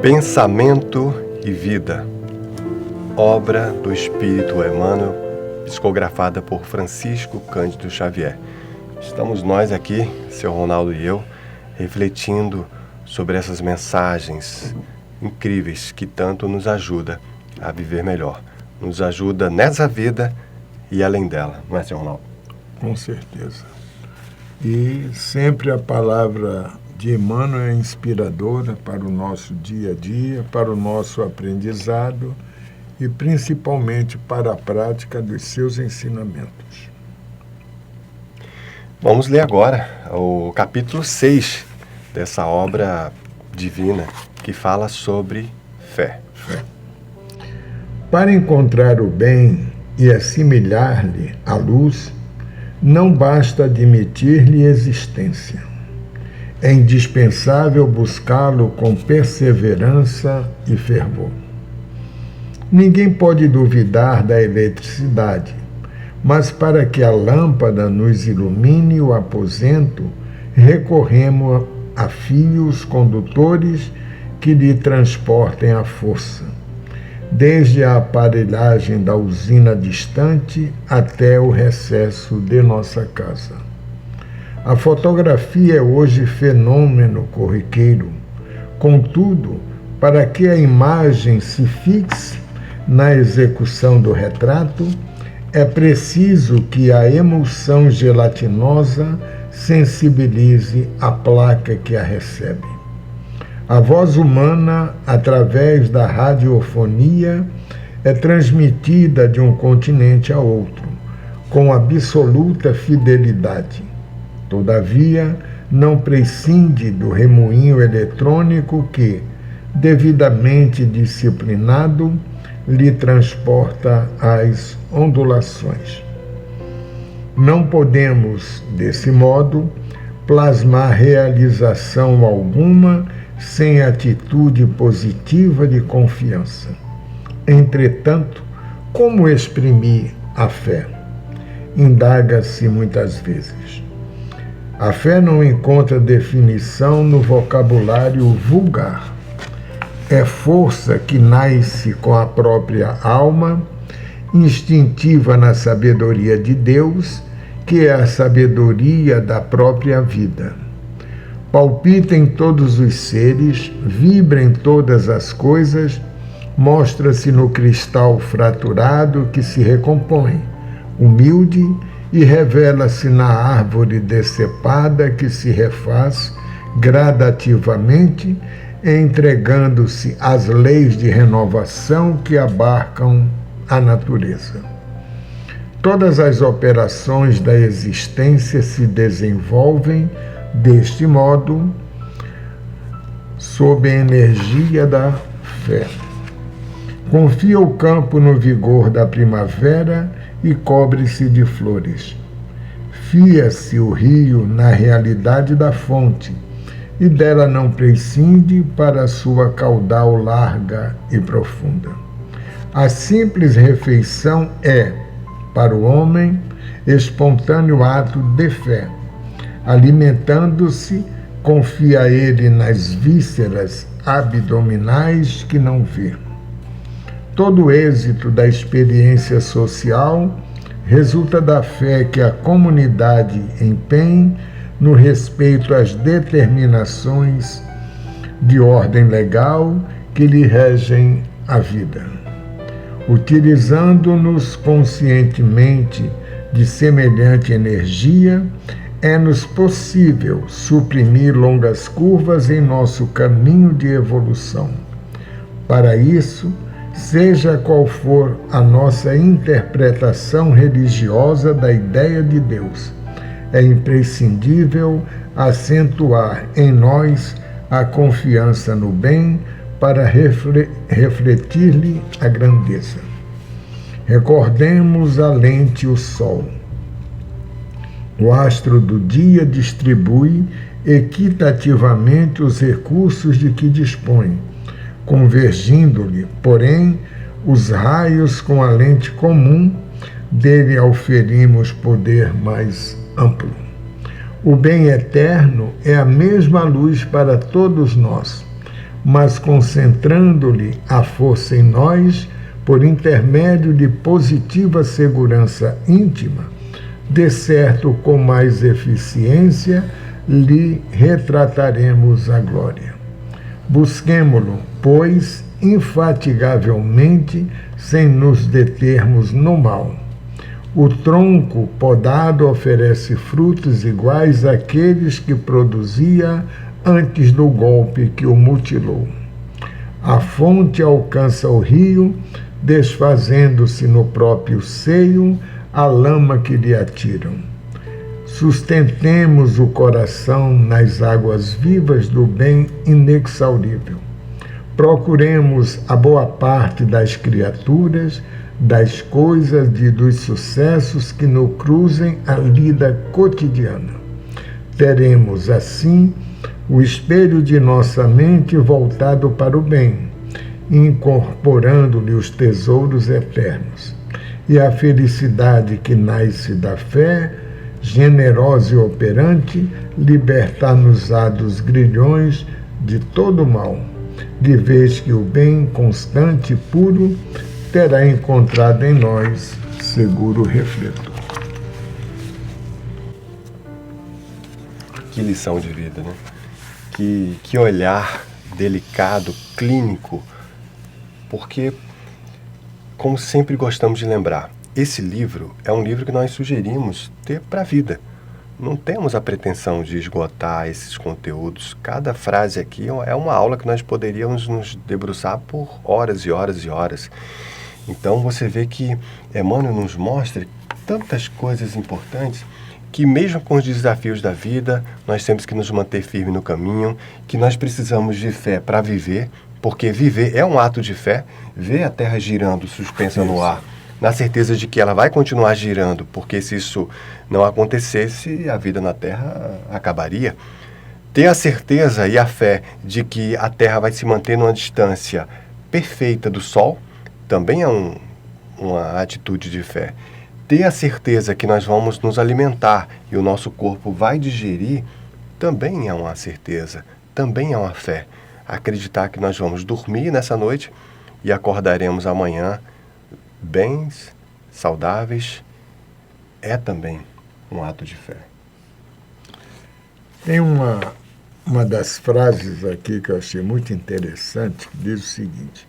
Pensamento e Vida, obra do Espírito Emmanuel, psicografada por Francisco Cândido Xavier. Estamos nós aqui, seu Ronaldo e eu, refletindo sobre essas mensagens incríveis que tanto nos ajuda a viver melhor. Nos ajuda nessa vida e além dela, não é, seu Ronaldo? Com certeza. E sempre a palavra de Emmanuel é inspiradora para o nosso dia a dia, para o nosso aprendizado e principalmente para a prática dos seus ensinamentos. Vamos ler agora o capítulo 6 dessa obra divina que fala sobre fé. Para encontrar o bem e assimilar-lhe a luz, não basta admitir-lhe existência. É indispensável buscá-lo com perseverança e fervor. Ninguém pode duvidar da eletricidade, mas para que a lâmpada nos ilumine o aposento, recorremos a fios condutores que lhe transportem a força, desde a aparelhagem da usina distante até o recesso de nossa casa. A fotografia é hoje fenômeno corriqueiro. Contudo, para que a imagem se fixe na execução do retrato, é preciso que a emulsão gelatinosa sensibilize a placa que a recebe. A voz humana, através da radiofonia, é transmitida de um continente a outro, com absoluta fidelidade. Todavia, não prescinde do remoinho eletrônico que, devidamente disciplinado, lhe transporta as ondulações. Não podemos, desse modo, plasmar realização alguma sem atitude positiva de confiança. Entretanto, como exprimir a fé? Indaga-se muitas vezes. A fé não encontra definição no vocabulário vulgar. É força que nasce com a própria alma, instintiva na sabedoria de Deus, que é a sabedoria da própria vida. Palpita em todos os seres, vibra em todas as coisas, mostra-se no cristal fraturado que se recompõe, humilde, e revela-se na árvore decepada que se refaz gradativamente, entregando-se às leis de renovação que abarcam a natureza. Todas as operações da existência se desenvolvem, deste modo, sob a energia da fé. Confia o campo no vigor da primavera e cobre-se de flores. Fia-se o rio na realidade da fonte, e dela não prescinde para sua caudal larga e profunda. A simples refeição é, para o homem, espontâneo ato de fé. Alimentando-se, confia ele nas vísceras abdominais que não vê. Todo o êxito da experiência social resulta da fé que a comunidade empenha no respeito às determinações de ordem legal que lhe regem a vida. Utilizando-nos conscientemente de semelhante energia, é-nos possível suprimir longas curvas em nosso caminho de evolução. Para isso, seja qual for a nossa interpretação religiosa da ideia de Deus, é imprescindível acentuar em nós a confiança no bem para refletir-lhe a grandeza. Recordemos a lente o sol. O astro do dia distribui equitativamente os recursos de que dispõe, convergindo-lhe, porém, os raios com a lente comum, dele auferimos poder mais amplo. O bem eterno é a mesma luz para todos nós, mas concentrando-lhe a força em nós, por intermédio de positiva segurança íntima, de certo com mais eficiência lhe retrataremos a glória. Busquemo-lo, pois, infatigavelmente, sem nos determos no mal. O tronco podado oferece frutos iguais àqueles que produzia antes do golpe que o mutilou. A fonte alcança o rio, desfazendo-se no próprio seio a lama que lhe atiram. Sustentemos o coração nas águas vivas do bem inexaurível. Procuremos a boa parte das criaturas, das coisas e dos sucessos que nos cruzem a lida cotidiana. Teremos, assim, o espelho de nossa mente voltado para o bem, incorporando-lhe os tesouros eternos. E a felicidade que nasce da fé, generosa e operante, libertar-nos-á dos grilhões de todo mal, de vez que o bem constante e puro terá encontrado em nós seguro refletor. Que lição de vida, né? Que olhar delicado, clínico, porque, como sempre gostamos de lembrar, esse livro é um livro que nós sugerimos ter para a vida. Não temos a pretensão de esgotar esses conteúdos. Cada frase aqui é uma aula que nós poderíamos nos debruçar por horas e horas e horas. Então você vê que Emmanuel nos mostra tantas coisas importantes que mesmo com os desafios da vida, nós temos que nos manter firme no caminho, que nós precisamos de fé para viver, porque viver é um ato de fé, ver a Terra girando, suspensa no ar, na certeza de que ela vai continuar girando, porque se isso não acontecesse, a vida na Terra acabaria. Ter a certeza e a fé de que a Terra vai se manter numa distância perfeita do Sol, também é uma atitude de fé. Ter a certeza que nós vamos nos alimentar e o nosso corpo vai digerir, também é uma certeza, também é uma fé. Acreditar que nós vamos dormir nessa noite e acordaremos amanhã bens, saudáveis, é também um ato de fé. Tem uma das frases aqui que eu achei muito interessante, que diz o seguinte: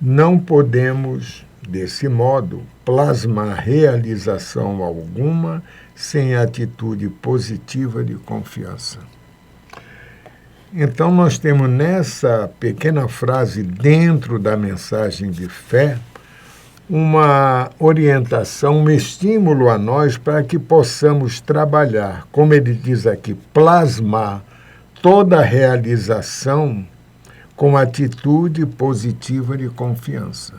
não podemos, desse modo, plasmar realização alguma sem atitude positiva de confiança. Então, nós temos nessa pequena frase, dentro da mensagem de fé, uma orientação, um estímulo a nós para que possamos trabalhar, como ele diz aqui, plasmar toda a realização com atitude positiva de confiança.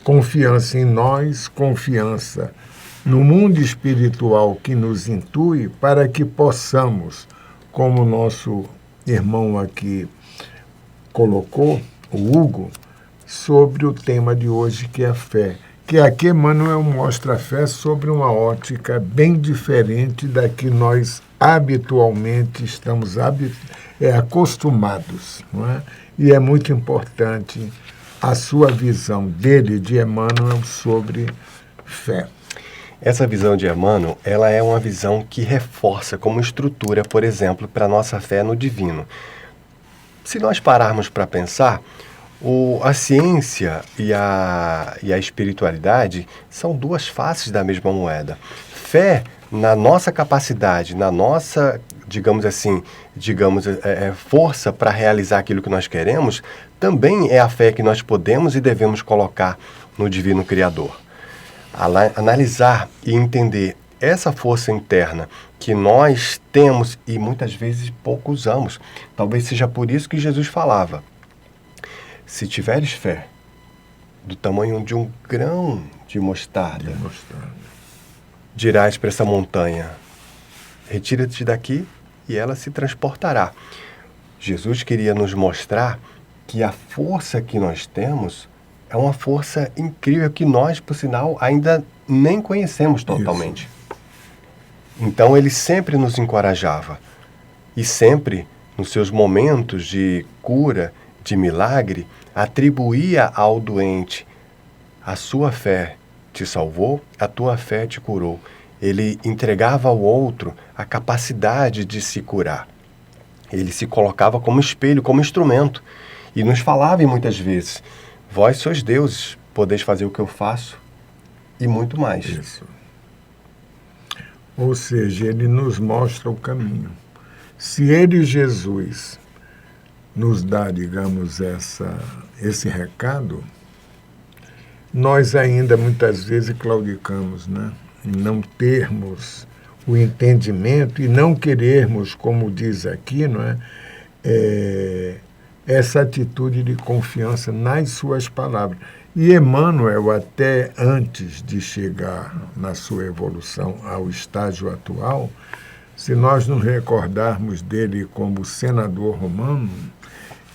Confiança em nós, confiança no mundo espiritual que nos intui, para que possamos, como o nosso irmão aqui colocou, o Hugo, sobre o tema de hoje, que é a fé. Que aqui Emmanuel mostra a fé sobre uma ótica bem diferente da que nós habitualmente estamos acostumados, não é? E é muito importante a sua visão dele, de Emmanuel, sobre fé. Essa visão de Emmanuel, ela é uma visão que reforça como estrutura, por exemplo, para a nossa fé no divino. Se nós pararmos para pensar, a ciência e a espiritualidade são duas faces da mesma moeda. Fé na nossa capacidade, na nossa, força para realizar aquilo que nós queremos, também é a fé que nós podemos e devemos colocar no Divino Criador. Analisar e entender essa força interna que nós temos e muitas vezes pouco usamos. Talvez seja por isso que Jesus falava: se tiveres fé do tamanho de um grão de mostarda, dirás para essa montanha: retira-te daqui, e ela se transportará. Jesus queria nos mostrar que a força que nós temos é uma força incrível que nós, por sinal, ainda nem conhecemos totalmente. Isso. Então ele sempre nos encorajava. E sempre, nos seus momentos de cura, de milagre, atribuía ao doente: a sua fé te salvou, a tua fé te curou. Ele entregava ao outro a capacidade de se curar. Ele se colocava como espelho, como instrumento, e nos falava muitas vezes: vós sois deuses, podeis fazer o que eu faço e muito mais. Isso. Ou seja, ele nos mostra o caminho. Se ele, Jesus, nos dá, digamos, esse recado, nós ainda muitas vezes claudicamos, né? Em não termos o entendimento e não querermos, como diz aqui, não é? Essa atitude de confiança nas suas palavras. E Emmanuel, até antes de chegar na sua evolução ao estágio atual, se nós nos recordarmos dele como senador romano,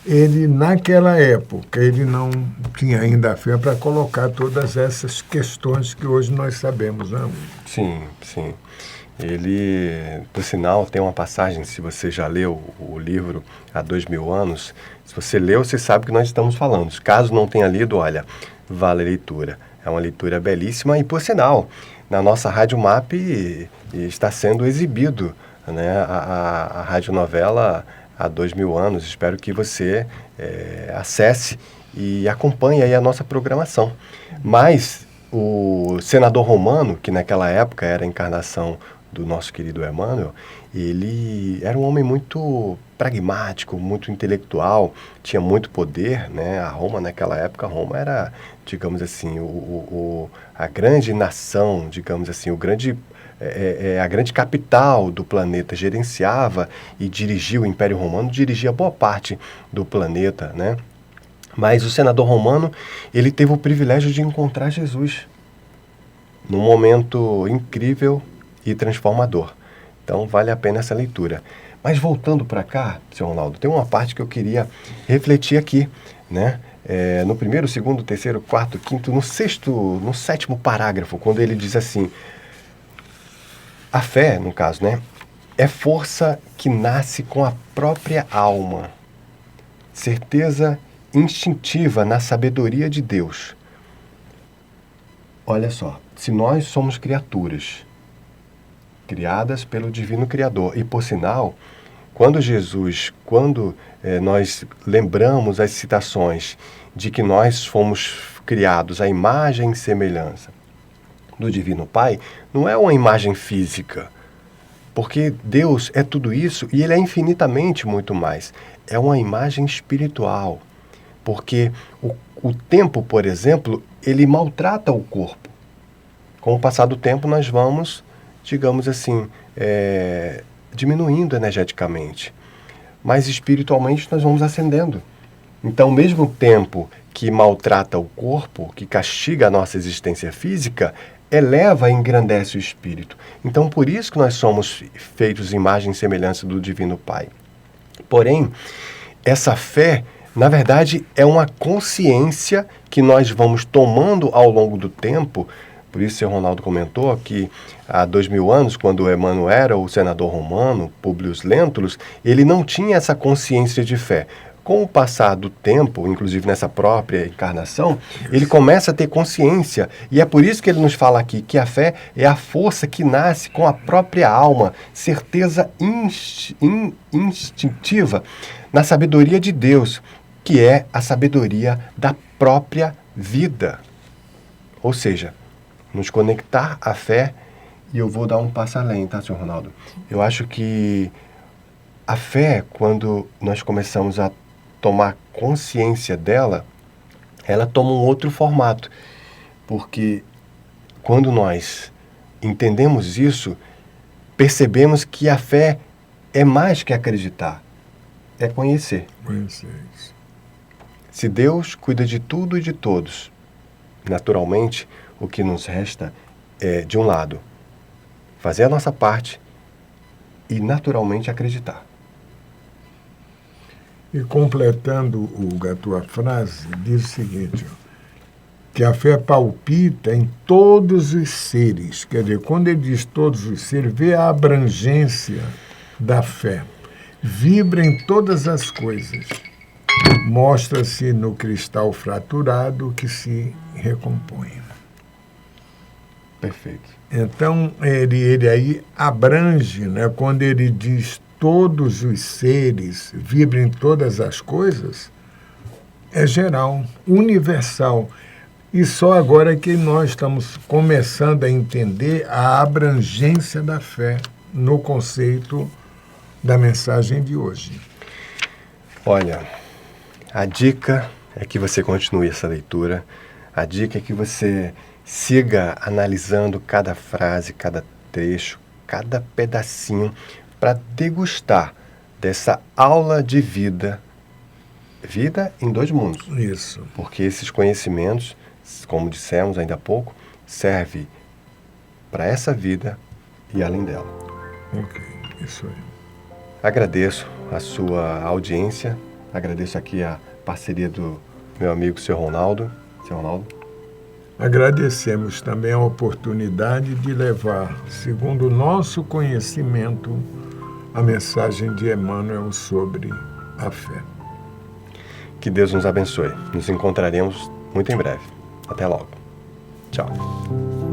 ele, naquela época, ele não tinha ainda a fé para colocar todas essas questões que hoje nós sabemos, né? Sim, sim. Ele, por sinal, tem uma passagem, se você já leu o livro há 2000 anos, se você leu, você sabe o que nós estamos falando. Caso não tenha lido, olha, vale a leitura. É uma leitura belíssima e, por sinal, na nossa Rádio MAP está sendo exibido, né, a radionovela há 2000 anos. Espero que você acesse e acompanhe aí a nossa programação. Mas o senador romano, que naquela época era a encarnação do nosso querido Emmanuel, ele era um homem muito pragmático, muito intelectual, tinha muito poder, né? A Roma, naquela época, Roma era, digamos assim, a grande nação, digamos assim, a grande capital do planeta, gerenciava e dirigia o Império Romano, dirigia boa parte do planeta, né? Mas o senador romano, ele teve o privilégio de encontrar Jesus num momento incrível e transformador. Então, vale a pena essa leitura. Mas voltando para cá, seu Ronaldo, tem uma parte que eu queria refletir aqui, né? No primeiro, segundo, terceiro, quarto, quinto, no sétimo parágrafo, quando ele diz assim: a fé, no caso, né, é força que nasce com a própria alma, certeza instintiva na sabedoria de Deus. Olha só, se nós somos criaturas criadas pelo Divino Criador, e por sinal, quando nós lembramos as citações de que nós fomos criados à imagem e semelhança do Divino Pai, não é uma imagem física, porque Deus é tudo isso e Ele é infinitamente muito mais. É uma imagem espiritual, porque o tempo, por exemplo, ele maltrata o corpo. Com o passar do tempo, nós vamos, digamos assim, diminuindo energeticamente. Mas espiritualmente nós vamos ascendendo. Então, ao mesmo tempo que maltrata o corpo, que castiga a nossa existência física, eleva e engrandece o espírito. Então, por isso que nós somos feitos imagem e semelhança do Divino Pai. Porém, essa fé, na verdade, é uma consciência que nós vamos tomando ao longo do tempo. Por isso, o senhor Ronaldo comentou que há 2000 anos, quando Emmanuel era o senador romano, Publio Lentulus, ele não tinha essa consciência de fé. Com o passar do tempo, inclusive nessa própria encarnação, ele começa a ter consciência. E é por isso que ele nos fala aqui que a fé é a força que nasce com a própria alma, certeza instintiva na sabedoria de Deus, que é a sabedoria da própria vida. Ou seja, nos conectar à fé, e eu vou dar um passo além, tá, senhor Ronaldo? Eu acho que a fé, quando nós começamos a tomar consciência dela, ela toma um outro formato. Porque quando nós entendemos isso, percebemos que a fé é mais que acreditar, é conhecer. Conhecer isso. Se Deus cuida de tudo e de todos, naturalmente, o que nos resta é, de um lado, fazer a nossa parte e, naturalmente, acreditar. E completando, Hugo, a tua frase, diz o seguinte, que a fé palpita em todos os seres. Quer dizer, quando ele diz todos os seres, vê a abrangência da fé. Vibra em todas as coisas. mostra-se no cristal fraturado que se recompõe. Perfeito. Então, ele aí abrange, né, quando ele diz todos os seres vibram em todas as coisas, é geral, universal. E só agora que nós estamos começando a entender a abrangência da fé no conceito da mensagem de hoje. Olha, a dica é que você continue essa leitura, a dica é que você siga analisando cada frase, cada trecho, cada pedacinho, para degustar dessa aula de vida em 2 mundos. Isso. Porque esses conhecimentos, como dissemos ainda há pouco, servem para essa vida e além dela. Ok, isso aí. Agradeço a sua audiência, agradeço aqui a parceria do meu amigo Sr. Ronaldo. Sr. Ronaldo. Agradecemos também a oportunidade de levar, segundo o nosso conhecimento, a mensagem de Emmanuel sobre a fé. Que Deus nos abençoe. Nos encontraremos muito em breve. Até logo. Tchau.